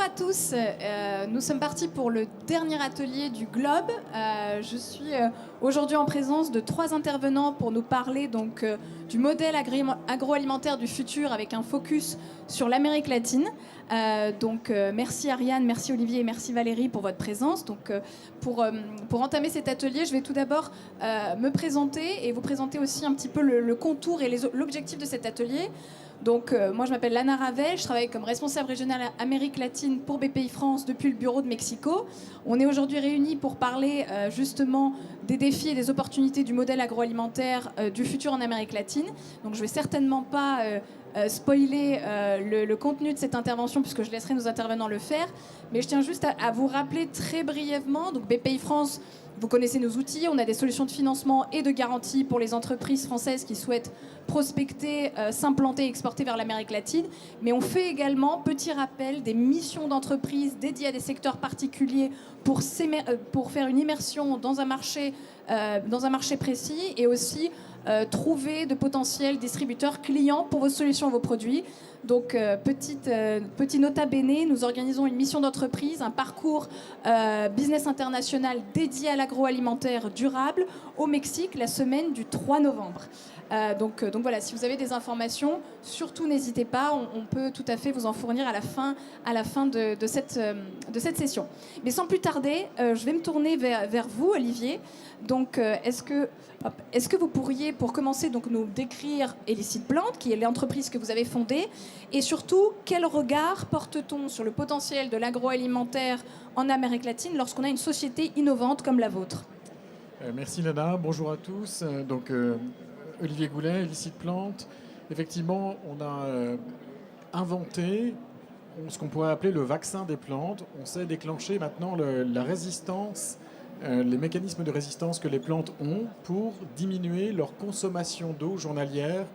à tous, nous sommes partis pour le dernier atelier du Globe. Je suis aujourd'hui en présence de 3 intervenants pour nous parler donc, du modèle agroalimentaire du futur avec un focus sur l'Amérique latine. Merci Ariane, merci Olivier et merci Valérie pour votre présence. Pour entamer cet atelier, je vais tout d'abord me présenter et vous présenter aussi un petit peu le contour et l'objectif de cet atelier. Moi je m'appelle Lana Ravel, je travaille comme responsable régionale Amérique latine pour BPI France depuis le bureau de Mexico. On est aujourd'hui réunis pour parler justement des défis et des opportunités du modèle agroalimentaire du futur en Amérique latine. Donc je ne vais certainement pas spoiler le contenu de cette intervention puisque je laisserai nos intervenants le faire. Mais je tiens juste à vous rappeler très brièvement, donc BPI France, vous connaissez nos outils, on a des solutions de financement et de garantie pour les entreprises françaises qui souhaitent prospecter, s'implanter et exporter vers l'Amérique latine. Mais on fait également, petit rappel, des missions d'entreprise dédiées à des secteurs particuliers pour faire une immersion dans un marché précis et aussi trouver de potentiels distributeurs clients pour vos solutions, vos produits. Petit nota bene, nous organisons une mission d'entreprise, un parcours business international dédié à l'agroalimentaire durable au Mexique la semaine du 3 novembre. Voilà, si vous avez des informations, surtout n'hésitez pas, on peut tout à fait vous en fournir à la fin de cette session. Mais sans plus tarder, je vais me tourner vers vous, Olivier. Est-ce que vous pourriez, pour commencer, donc, nous décrire Illicit Plant, qui est l'entreprise que vous avez fondée, et surtout, quel regard porte-t-on sur le potentiel de l'agroalimentaire en Amérique latine lorsqu'on a une société innovante comme la vôtre ? Merci Lana, bonjour à tous. Olivier Goulet, Illicit Plant. Effectivement, on a inventé ce qu'on pourrait appeler le vaccin des plantes. On sait déclencher maintenant la résistance, les mécanismes de résistance que les plantes ont pour diminuer leur consommation d'eau journalière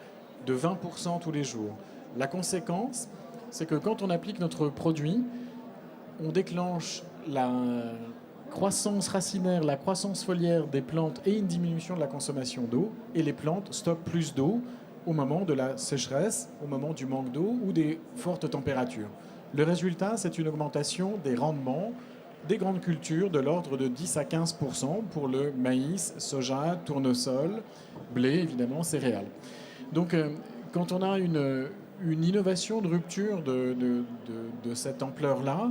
de 20% tous les jours. La conséquence, c'est que quand on applique notre produit, on déclenche la croissance racinaire, la croissance foliaire des plantes et une diminution de la consommation d'eau. Et les plantes stockent plus d'eau au moment de la sécheresse, au moment du manque d'eau ou des fortes températures. Le résultat, c'est une augmentation des rendements des grandes cultures de l'ordre de 10 à 15% pour le maïs, soja, tournesol, blé, évidemment, céréales. Donc, quand on a une innovation de rupture de cette ampleur-là,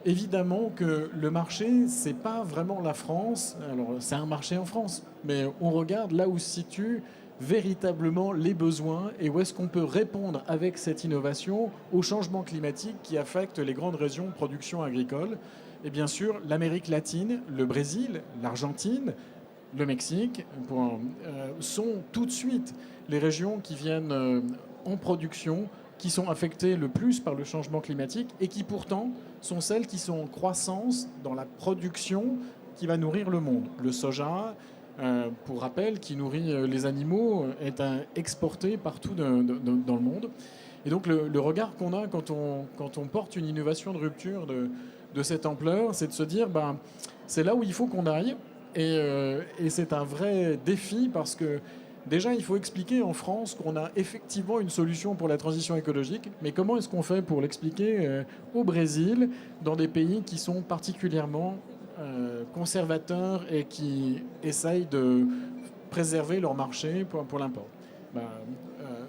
évidemment que le marché, c'est pas vraiment la France. Alors, c'est un marché en France, mais on regarde là où se situent véritablement les besoins et où est-ce qu'on peut répondre avec cette innovation au changement climatique qui affecte les grandes régions de production agricole. Et bien sûr, l'Amérique latine, le Brésil, l'Argentine, le Mexique sont tout de suite les régions qui viennent en production, qui sont affectées le plus par le changement climatique et qui pourtant sont celles qui sont en croissance dans la production qui va nourrir le monde. Le soja, pour rappel, qui nourrit les animaux, est exporté partout dans le monde. Et donc le regard qu'on a quand on porte une innovation de rupture de cette ampleur, c'est de se dire c'est là où il faut qu'on aille. Et c'est un vrai défi parce que déjà, il faut expliquer en France qu'on a effectivement une solution pour la transition écologique, mais comment est-ce qu'on fait pour l'expliquer au Brésil, dans des pays qui sont particulièrement conservateurs et qui essayent de préserver leur marché pour l'import ?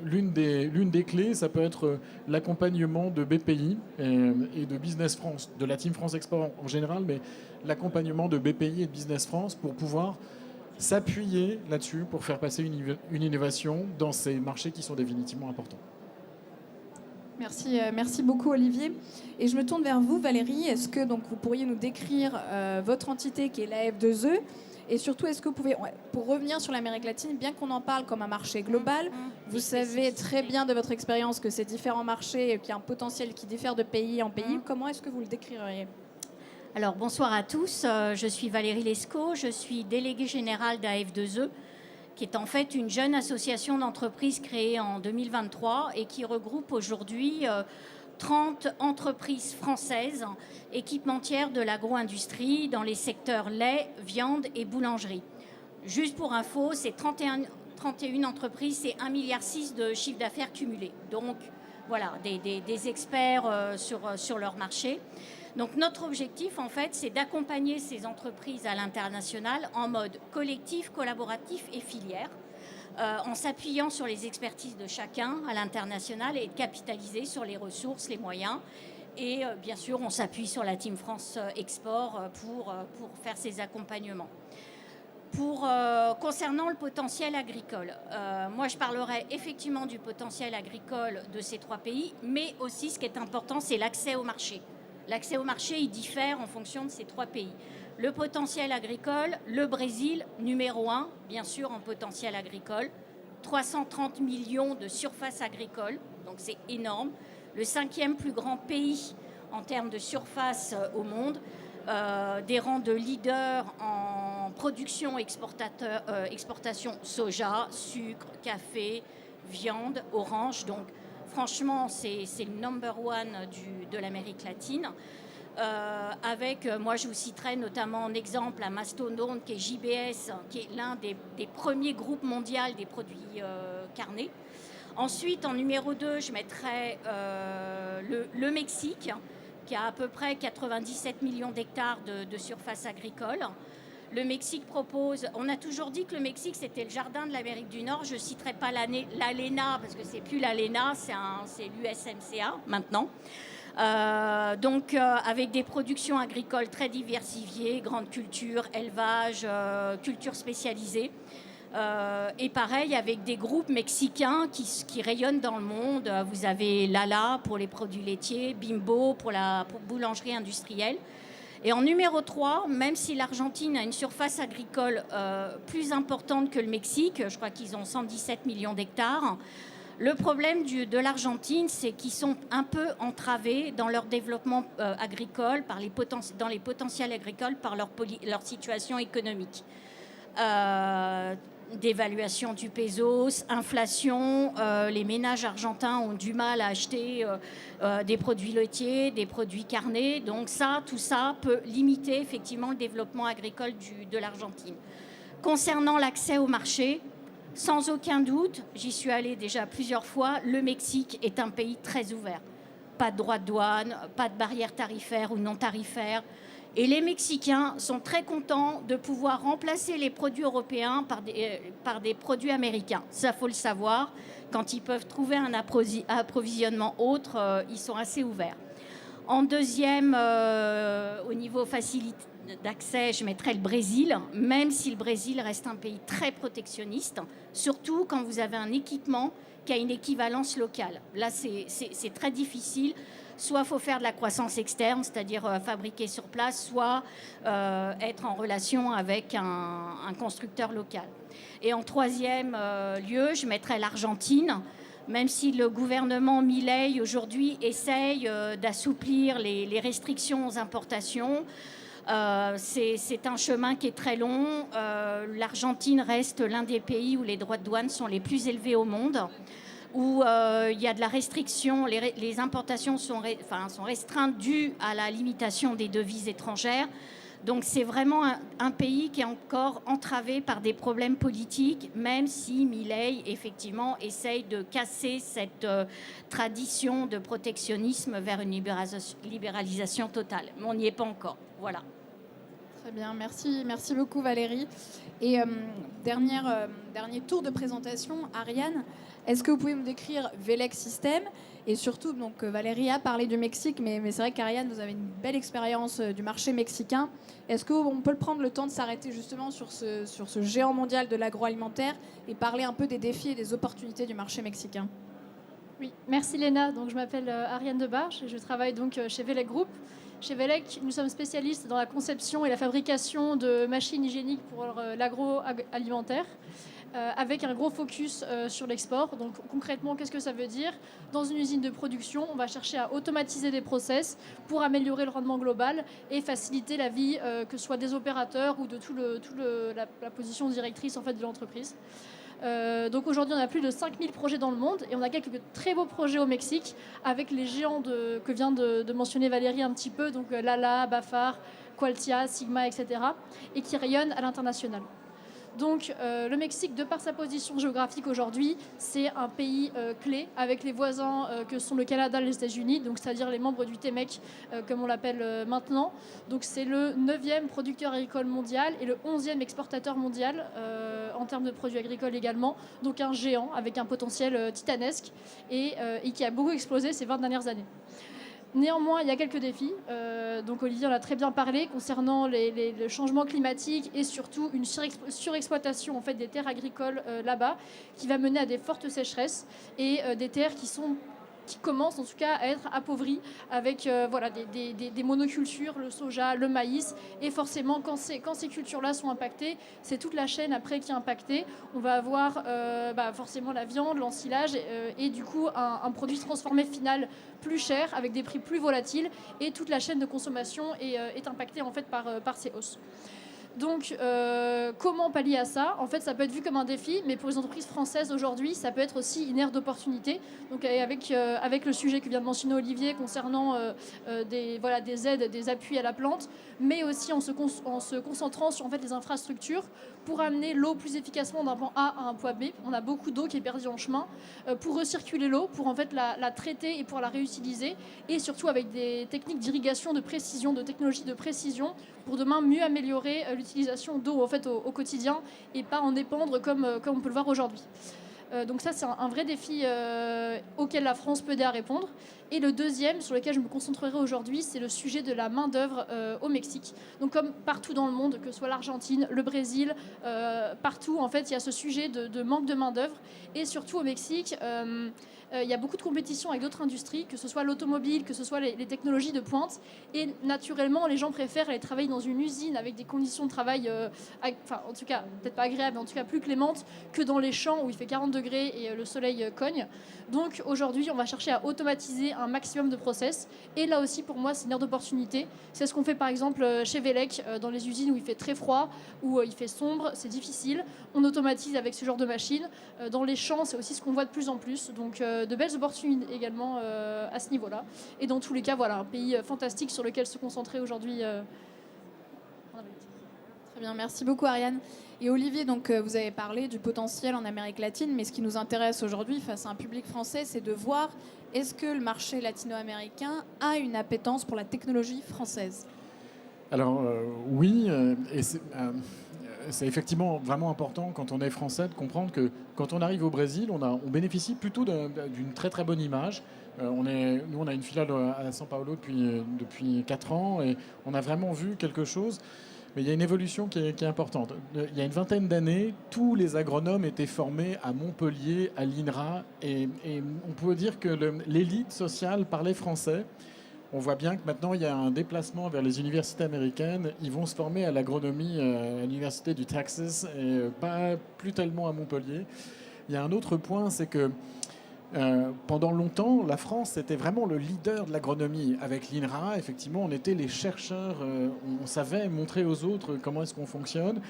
L'une des clés, ça peut être l'accompagnement de BPI et de Business France, de la Team France Export en général, mais l'accompagnement de BPI et de Business France pour pouvoir s'appuyer là-dessus pour faire passer une innovation dans ces marchés qui sont définitivement importants. Merci beaucoup Olivier. Et je me tourne vers vous Valérie. Est-ce que donc, vous pourriez nous décrire votre entité qui est l'AF2E et surtout est-ce que vous pouvez, pour revenir sur l'Amérique latine, bien qu'on en parle comme un marché global, vous savez très bien de votre expérience que ces différents marchés, qu'il y a un potentiel qui diffère de pays en pays. Comment est-ce que vous le décririez ? Alors, bonsoir à tous. Je suis Valérie Lescaut. Je suis déléguée générale d'AF2E, qui est en fait une jeune association d'entreprises créée en 2023 et qui regroupe aujourd'hui 30 entreprises françaises équipementières de l'agro-industrie dans les secteurs lait, viande et boulangerie. Juste pour info, c'est 31 entreprises, c'est 1,6 milliard de chiffre d'affaires cumulé. Donc, voilà, des experts sur leur marché. Donc notre objectif, en fait, c'est d'accompagner ces entreprises à l'international en mode collectif, collaboratif et filière, en s'appuyant sur les expertises de chacun à l'international et de capitaliser sur les ressources, les moyens. Et bien sûr, on s'appuie sur la Team France Export pour faire ces accompagnements. Concernant le potentiel agricole, moi je parlerai effectivement du potentiel agricole de ces 3 pays, mais aussi ce qui est important, c'est l'accès au marché. L'accès au marché, il diffère en fonction de ces 3 pays. Le potentiel agricole, le Brésil, numéro 1, bien sûr, en potentiel agricole. 330 millions de surfaces agricoles, donc c'est énorme. Le 5e plus grand pays en termes de surface au monde. Des rangs de leaders en production, exportation soja, sucre, café, viande, orange. Donc franchement, c'est le number 1 de l'Amérique latine. Moi je vous citerai notamment en exemple un mastodonte qui est JBS, qui est l'un des premiers groupes mondiaux des produits carnés. Ensuite, en numéro 2, je mettrai le Mexique, qui a à peu près 97 millions d'hectares de surface agricole. Le Mexique propose... On a toujours dit que le Mexique, c'était le jardin de l'Amérique du Nord. Je ne citerai pas l'ALENA, parce que ce n'est plus l'ALENA, c'est l'USMCA maintenant. Avec des productions agricoles très diversifiées, grandes cultures, élevage, cultures spécialisées. Et pareil, avec des groupes mexicains qui rayonnent dans le monde. Vous avez Lala pour les produits laitiers, Bimbo pour la boulangerie industrielle. Et en numéro 3, même si l'Argentine a une surface agricole plus importante que le Mexique, je crois qu'ils ont 117 millions d'hectares, le problème de l'Argentine, c'est qu'ils sont un peu entravés dans leur développement agricole, dans les potentiels agricoles, par leur situation économique. Dévaluation du pesos, inflation, les ménages argentins ont du mal à acheter des produits laitiers, des produits carnés. Donc tout ça peut limiter effectivement le développement agricole de l'Argentine. Concernant l'accès au marché, sans aucun doute, j'y suis allée déjà plusieurs fois, le Mexique est un pays très ouvert. Pas de droits de douane, pas de barrières tarifaires ou non tarifaires. Et les Mexicains sont très contents de pouvoir remplacer les produits européens par des produits américains. Ça, faut le savoir. Quand ils peuvent trouver un approvisionnement autre, ils sont assez ouverts. En deuxième, au niveau facilité d'accès, je mettrais le Brésil, même si le Brésil reste un pays très protectionniste, surtout quand vous avez un équipement qui a une équivalence locale. Là, c'est très difficile. Soit il faut faire de la croissance externe, c'est-à-dire fabriquer sur place, soit être en relation avec un constructeur local. Et en troisième lieu, je mettrais l'Argentine, même si le gouvernement Milei aujourd'hui essaye d'assouplir les restrictions aux importations. C'est un chemin qui est très long. L'Argentine reste l'un des pays où les droits de douane sont les plus élevés au monde, où il y a de la restriction, les importations sont restreintes dues à la limitation des devises étrangères. Donc c'est vraiment un pays qui est encore entravé par des problèmes politiques, même si Milei, effectivement, essaye de casser cette tradition de protectionnisme vers une libéralisation totale. Mais on n'y est pas encore. Voilà. Très bien, merci beaucoup Valérie. Et dernier tour de présentation, Ariane, est-ce que vous pouvez nous décrire Velec System? Et surtout, donc, Valérie a parlé du Mexique, mais c'est vrai qu'Ariane, vous avez une belle expérience du marché mexicain. Est-ce qu'on peut prendre le temps de s'arrêter justement sur ce géant mondial de l'agroalimentaire et parler un peu des défis et des opportunités du marché mexicain? Oui, merci Léna. Donc, je m'appelle Ariane Debarge et je travaille donc chez Velec Group. Chez Velec, nous sommes spécialistes dans la conception et la fabrication de machines hygiéniques pour l'agroalimentaire, avec un gros focus sur l'export. Donc concrètement, qu'est-ce que ça veut dire? Dans une usine de production, on va chercher à automatiser des process pour améliorer le rendement global et faciliter la vie, que ce soit des opérateurs ou de la position directrice en fait, de l'entreprise. Donc aujourd'hui, on a plus de 5000 projets dans le monde et on a quelques très beaux projets au Mexique avec les géants que vient de mentionner Valérie un petit peu, donc Lala, Bafar, Qualtia, Sigma, etc. et qui rayonnent à l'international. Donc le Mexique, de par sa position géographique aujourd'hui, c'est un pays clé avec les voisins que sont le Canada et les États-Unis, donc c'est-à-dire les membres du TMEC comme on l'appelle maintenant. Donc c'est le 9e producteur agricole mondial et le 11e exportateur mondial en termes de produits agricoles également. Donc un géant avec un potentiel titanesque et qui a beaucoup explosé ces 20 dernières années. Néanmoins, il y a quelques défis. Donc Olivier en a très bien parlé concernant le changement climatique et surtout une surexploitation en fait, des terres agricoles là-bas qui va mener à des fortes sécheresses et des terres qui commencent en tout cas à être appauvries avec voilà, des monocultures, le soja, le maïs. Et forcément, quand ces cultures-là sont impactées, c'est toute la chaîne après qui est impactée. On va avoir forcément la viande, l'ensilage et du coup un produit transformé final plus cher avec des prix plus volatiles et toute la chaîne de consommation est impactée en fait, par ces hausses. Donc, comment pallier à ça? En fait, ça peut être vu comme un défi, mais pour les entreprises françaises aujourd'hui, ça peut être aussi une ère d'opportunité. Donc, avec le sujet que vient de mentionner Olivier concernant des aides, des appuis à la plante, mais aussi en se concentrant sur en fait, les infrastructures pour amener l'eau plus efficacement d'un point A à un point B. On a beaucoup d'eau qui est perdue en chemin. Pour recirculer l'eau, pour en fait la traiter et pour la réutiliser, et surtout avec des techniques d'irrigation de précision, de technologie de précision, pour demain mieux améliorer l'utilisation d'eau en fait, au quotidien et pas en dépendre comme on peut le voir aujourd'hui. Donc ça, c'est un vrai défi auquel la France peut aider à répondre. Et le deuxième, sur lequel je me concentrerai aujourd'hui, c'est le sujet de la main-d'œuvre au Mexique. Donc comme partout dans le monde, que ce soit l'Argentine, le Brésil, partout, en fait, il y a ce sujet de manque de main-d'œuvre. Et surtout au Mexique, il y a beaucoup de compétition avec d'autres industries, que ce soit l'automobile, que ce soit les technologies de pointe. Et naturellement, les gens préfèrent aller travailler dans une usine avec des conditions de travail, en tout cas, peut-être pas agréables, mais en tout cas plus clémentes, que dans les champs où il fait 40 degrés et le soleil cogne. Donc aujourd'hui, on va chercher à automatiser un maximum de process. Et là aussi, pour moi, c'est une ère d'opportunité. C'est ce qu'on fait par exemple chez Velec, dans les usines où il fait très froid, où il fait sombre, c'est difficile. On automatise avec ce genre de machine. Dans les champs, c'est aussi ce qu'on voit de plus en plus. Donc de belles opportunités également à ce niveau-là. Et dans tous les cas, voilà, un pays fantastique sur lequel se concentrer aujourd'hui. Très bien, merci beaucoup Ariane. Et Olivier, donc, vous avez parlé du potentiel en Amérique latine, mais ce qui nous intéresse aujourd'hui face à un public français, c'est de voir est-ce que le marché latino-américain a une appétence pour la technologie française? Alors oui, et c'est effectivement vraiment important quand on est français de comprendre que quand on arrive au Brésil, on bénéficie plutôt d'une très très bonne image. Nous, on a une filiale à São Paulo depuis 4 ans et on a vraiment vu quelque chose. Mais il y a une évolution qui est importante. Il y a une vingtaine d'années, tous les agronomes étaient formés à Montpellier, à l'INRA, et on peut dire que l'élite sociale parlait français. On voit bien que maintenant, il y a un déplacement vers les universités américaines. Ils vont se former à l'agronomie à l'université du Texas et pas plus tellement à Montpellier. Il y a un autre point, c'est que pendant longtemps, la France était vraiment le leader de l'agronomie. Avec l'INRA, effectivement, on était les chercheurs, on savait montrer aux autres comment est-ce qu'on fonctionne.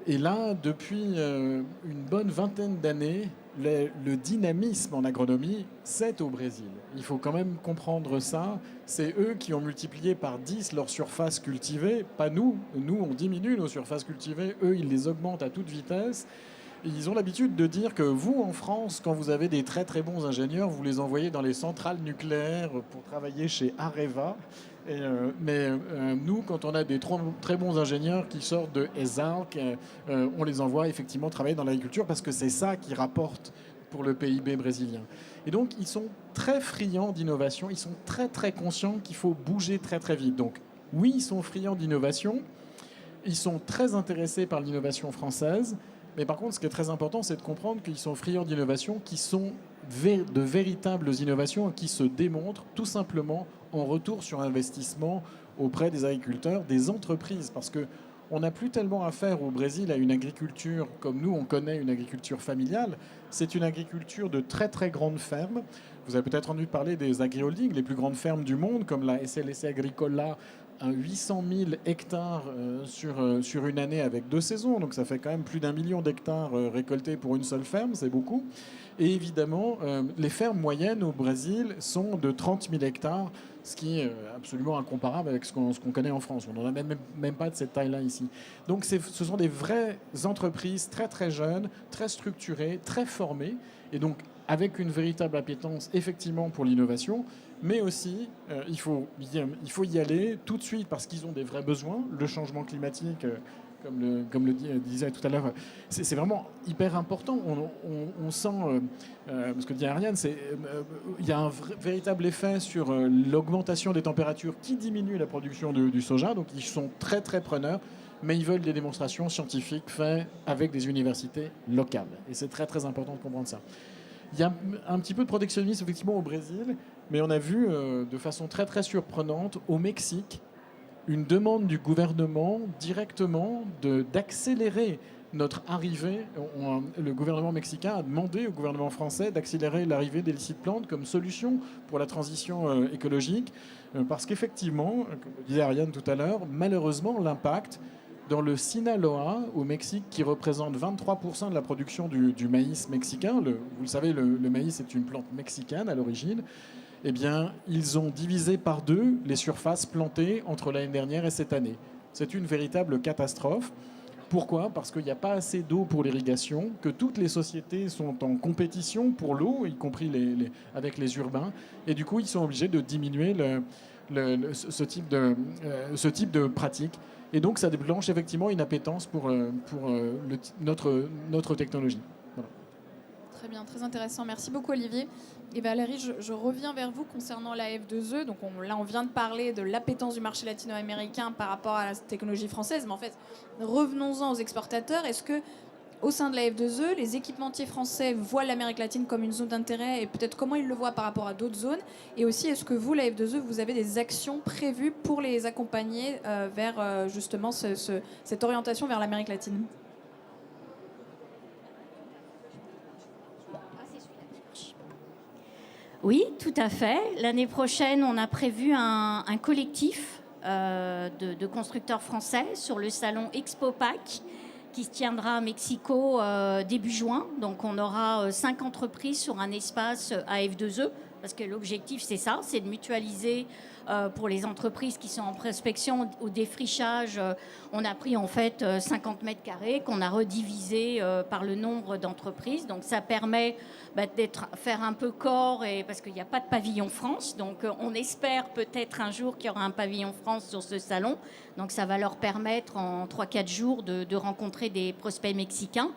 Et là, depuis une bonne vingtaine d'années, le dynamisme en agronomie, c'est au Brésil. Il faut quand même comprendre ça. C'est eux qui ont multiplié par 10 leur surface cultivée, pas nous. Nous, on diminue nos surfaces cultivées. Eux, ils les augmentent à toute vitesse. Ils ont l'habitude de dire que vous, en France, quand vous avez des très très bons ingénieurs, vous les envoyez dans les centrales nucléaires pour travailler chez Areva. Mais nous, quand on a des très bons ingénieurs qui sortent de ESALC, on les envoie effectivement travailler dans l'agriculture parce que c'est ça qui rapporte pour le PIB brésilien. Et donc, ils sont très friands d'innovation. Ils sont très très conscients qu'il faut bouger très très vite. Donc, oui, ils sont friands d'innovation. Ils sont très intéressés par l'innovation française. Mais par contre, ce qui est très important, c'est de comprendre qu'ils sont friands d'innovation, qui sont de véritables innovations qui se démontrent tout simplement en retour sur investissement auprès des agriculteurs, des entreprises. Parce qu'on n'a plus tellement affaire au Brésil à une agriculture comme nous, on connaît une agriculture familiale. C'est une agriculture de très très grandes fermes. Vous avez peut-être entendu parler des agri-holdings, les plus grandes fermes du monde, comme la SLC Agricola 800 000 hectares sur une année avec 2 saisons. Donc ça fait quand même plus d'1 million d'hectares récoltés pour une seule ferme, c'est beaucoup. Et évidemment, les fermes moyennes au Brésil sont de 30 000 hectares, ce qui est absolument incomparable avec ce qu'on connaît en France. On n'en a même pas de cette taille-là ici. Donc ce sont des vraies entreprises très très jeunes, très structurées, très formées, et donc avec une véritable appétence effectivement pour l'innovation, mais aussi il faut y aller tout de suite parce qu'ils ont des vrais besoins. Le changement climatique, comme le disait tout à l'heure, c'est vraiment hyper important. On sent, ce que dit Ariane, il y a un véritable effet sur l'augmentation des températures qui diminue la production du soja, donc ils sont très très preneurs, mais ils veulent des démonstrations scientifiques faites avec des universités locales. Et c'est très très important de comprendre ça. Il y a un petit peu de protectionnisme effectivement au Brésil, mais on a vu de façon très très surprenante au Mexique une demande du gouvernement directement d'accélérer notre arrivée. Le gouvernement mexicain a demandé au gouvernement français d'accélérer l'arrivée des illicit plantes comme solution pour la transition écologique, parce qu'effectivement, comme le disait Ariane tout à l'heure, malheureusement l'impact dans le Sinaloa, au Mexique, qui représente 23% de la production du maïs mexicain. Vous le savez, le maïs est une plante mexicaine à l'origine. Eh bien, ils ont divisé par 2 les surfaces plantées entre l'année dernière et cette année. C'est une véritable catastrophe. Pourquoi ? Parce qu'il n'y a pas assez d'eau pour l'irrigation, que toutes les sociétés sont en compétition pour l'eau, y compris avec les urbains. Et du coup, ils sont obligés de diminuer ce type de pratique. Et donc, ça déclenche effectivement une appétence pour notre technologie. Voilà. Très bien, très intéressant. Merci beaucoup, Olivier. Et Valérie, je reviens vers vous concernant la F2E. Donc là, on vient de parler de l'appétence du marché latino-américain par rapport à la technologie française. Mais en fait, revenons-en aux exportateurs. Est-ce que, au sein de la F2E, les équipementiers français voient l'Amérique latine comme une zone d'intérêt et peut-être comment ils le voient par rapport à d'autres zones? Et aussi, est-ce que vous, la F2E, vous avez des actions prévues pour les accompagner vers justement cette orientation vers l'Amérique latine? Oui, tout à fait. L'année prochaine, on a prévu un collectif de constructeurs français sur le salon ExpoPac qui se tiendra à Mexico début juin. Donc on aura 5 entreprises sur un espace AF2E, parce que l'objectif c'est ça, c'est de mutualiser pour les entreprises qui sont en prospection au défrichage. On a pris en fait 50 mètres carrés qu'on a redivisé par le nombre d'entreprises. Donc ça permet faire un peu corps, parce qu'il n'y a pas de pavillon France. Donc on espère peut-être un jour qu'il y aura un pavillon France sur ce salon. Donc ça va leur permettre en 3-4 jours de rencontrer des prospects mexicains.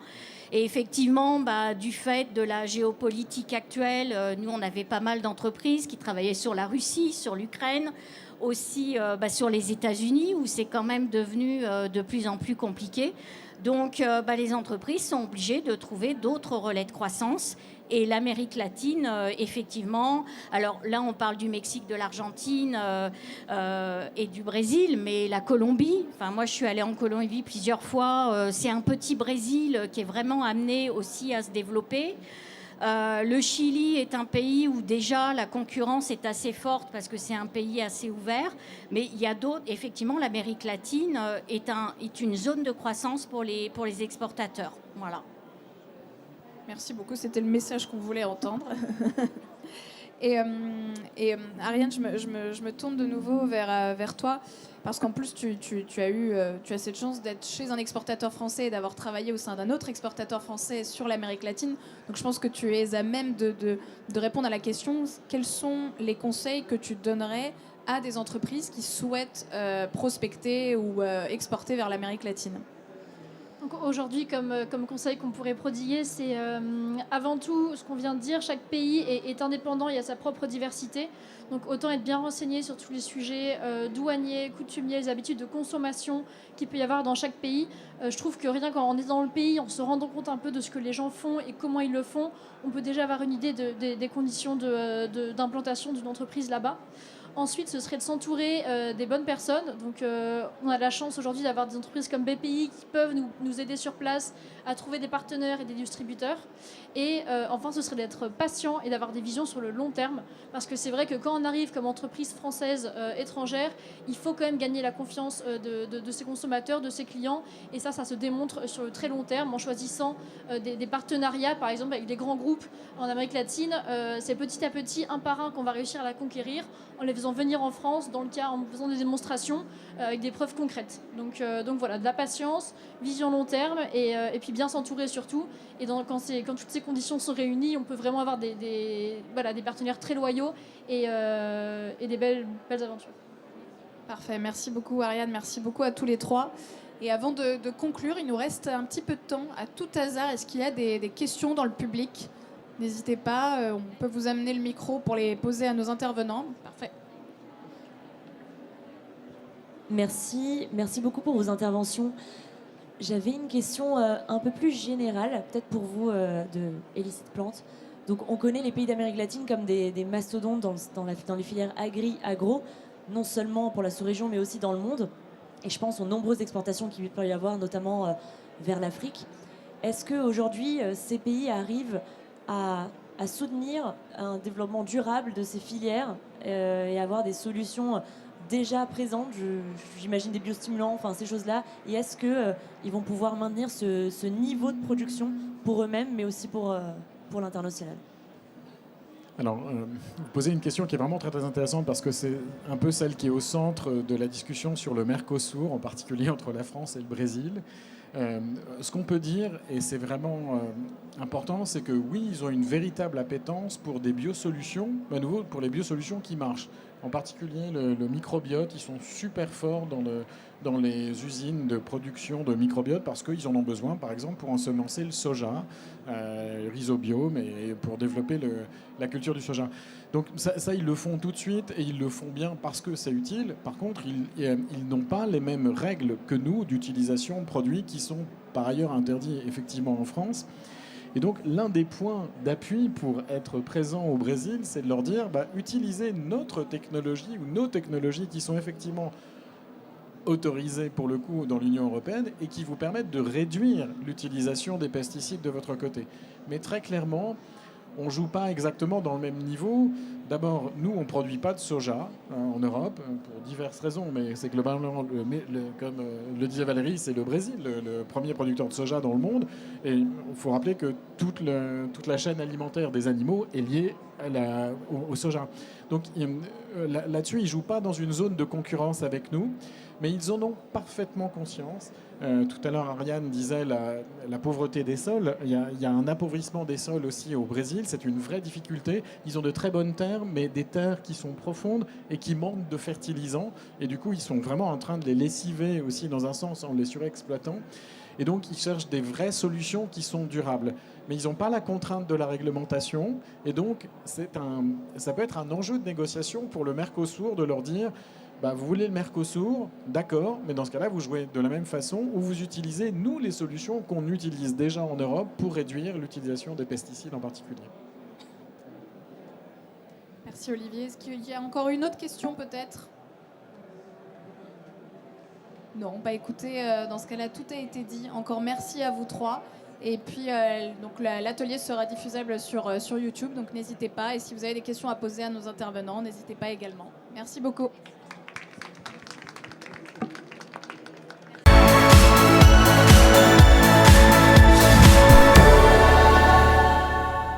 Et effectivement, du fait de la géopolitique actuelle, nous, on avait pas mal d'entreprises qui travaillaient sur la Russie, sur l'Ukraine, aussi sur les États-Unis, où c'est quand même devenu de plus en plus compliqué. Donc, les entreprises sont obligées de trouver d'autres relais de croissance. Et l'Amérique latine, effectivement, alors là, on parle du Mexique, de l'Argentine et du Brésil, mais la Colombie, moi, je suis allée en Colombie plusieurs fois. C'est un petit Brésil qui est vraiment amené aussi à se développer. Le Chili est un pays où déjà la concurrence est assez forte parce que c'est un pays assez ouvert. Mais il y a d'autres. Effectivement, l'Amérique latine est une zone de croissance pour les exportateurs. Voilà. Merci beaucoup, c'était le message qu'on voulait entendre. Et Ariane, je me tourne de nouveau vers toi, parce qu'en plus, tu as cette chance d'être chez un exportateur français et d'avoir travaillé au sein d'un autre exportateur français sur l'Amérique latine. Donc je pense que tu es à même de répondre à la question, quels sont les conseils que tu donnerais à des entreprises qui souhaitent prospecter ou exporter vers l'Amérique latine? Donc aujourd'hui, comme conseil qu'on pourrait prodiguer, c'est avant tout ce qu'on vient de dire, chaque pays est indépendant, il a sa propre diversité. Donc autant être bien renseigné sur tous les sujets douaniers, coutumiers, les habitudes de consommation qu'il peut y avoir dans chaque pays. Je trouve que rien qu'en étant dans le pays, en se rendant compte un peu de ce que les gens font et comment ils le font, on peut déjà avoir une idée des conditions d'implantation d'une entreprise là-bas. Ensuite, ce serait de s'entourer des bonnes personnes. Donc, on a la chance aujourd'hui d'avoir des entreprises comme BPI qui peuvent nous aider sur place à trouver des partenaires et des distributeurs. Et enfin, ce serait d'être patient et d'avoir des visions sur le long terme. Parce que c'est vrai que quand on arrive comme entreprise française étrangère, il faut quand même gagner la confiance de ses consommateurs, de ses clients. Et ça se démontre sur le très long terme en choisissant des partenariats, par exemple, avec des grands groupes en Amérique latine. C'est petit à petit, un par un, qu'on va réussir à la conquérir en les faisant venir en France, dans le cas en faisant des démonstrations avec des preuves concrètes. Donc voilà, de la patience, vision long terme et puis bien s'entourer surtout. Et quand toutes ces conditions sont réunies, on peut vraiment avoir des partenaires très loyaux et des belles aventures. Parfait, merci beaucoup Ariane, merci beaucoup à tous les trois. Et avant de conclure, il nous reste un petit peu de temps. À tout hasard, est-ce qu'il y a des questions dans le public ? N'hésitez pas, on peut vous amener le micro pour les poser à nos intervenants. Parfait. Merci beaucoup pour vos interventions. J'avais une question un peu plus générale, peut-être pour vous, de Illicit Plante. Donc, on connaît les pays d'Amérique latine comme des mastodontes dans les filières agro, non seulement pour la sous-région, mais aussi dans le monde. Et je pense aux nombreuses exportations qu'il peut y avoir, notamment vers l'Afrique. Est-ce qu'aujourd'hui, ces pays arrivent à soutenir un développement durable de ces filières et avoir des solutions déjà présentes, j'imagine des biostimulants, enfin ces choses-là, et est-ce qu'ils vont pouvoir maintenir ce niveau de production pour eux-mêmes, mais aussi pour l'international ? Alors, vous posez une question qui est vraiment très, très intéressante parce que c'est un peu celle qui est au centre de la discussion sur le Mercosur, en particulier entre la France et le Brésil. Ce qu'on peut dire, et c'est vraiment important, c'est que oui, ils ont une véritable appétence pour des biosolutions, à nouveau pour les biosolutions qui marchent. En particulier le microbiote, ils sont super forts dans les usines de production de microbiote parce qu'ils en ont besoin, par exemple, pour ensemencer le soja, Rhizobio, mais pour développer la culture du soja. Donc ça, ils le font tout de suite et ils le font bien parce que c'est utile. Par contre, ils n'ont pas les mêmes règles que nous d'utilisation de produits qui sont par ailleurs interdits effectivement en France. Et donc, l'un des points d'appui pour être présent au Brésil, c'est de leur dire, utilisez notre technologie ou nos technologies qui sont effectivement autorisées pour le coup dans l'Union européenne et qui vous permettent de réduire l'utilisation des pesticides de votre côté. Mais très clairement, on ne joue pas exactement dans le même niveau. D'abord, nous, on ne produit pas de soja en Europe, pour diverses raisons, mais c'est globalement, comme le disait Valérie, c'est le Brésil, le premier producteur de soja dans le monde. Et il faut rappeler que toute la chaîne alimentaire des animaux est liée au soja. Donc là-dessus, ils ne jouent pas dans une zone de concurrence avec nous, mais ils en ont parfaitement conscience. Tout à l'heure, Ariane disait la pauvreté des sols. Il y a un appauvrissement des sols aussi au Brésil. C'est une vraie difficulté. Ils ont de très bonnes terres, mais des terres qui sont profondes et qui manquent de fertilisants. Et du coup, ils sont vraiment en train de les lessiver aussi dans un sens en les surexploitant. Et donc, ils cherchent des vraies solutions qui sont durables. Mais ils n'ont pas la contrainte de la réglementation. Et donc, ça peut être un enjeu de négociation pour le Mercosur de leur dire... vous voulez le Mercosur, d'accord, mais dans ce cas-là, vous jouez de la même façon ou vous utilisez, nous, les solutions qu'on utilise déjà en Europe pour réduire l'utilisation des pesticides en particulier. Merci Olivier. Est-ce qu'il y a encore une autre question peut-être ? Non, écoutez, dans ce cas-là, tout a été dit. Encore merci à vous trois. Et puis, donc, l'atelier sera diffusable sur YouTube, donc n'hésitez pas. Et si vous avez des questions à poser à nos intervenants, n'hésitez pas également. Merci beaucoup.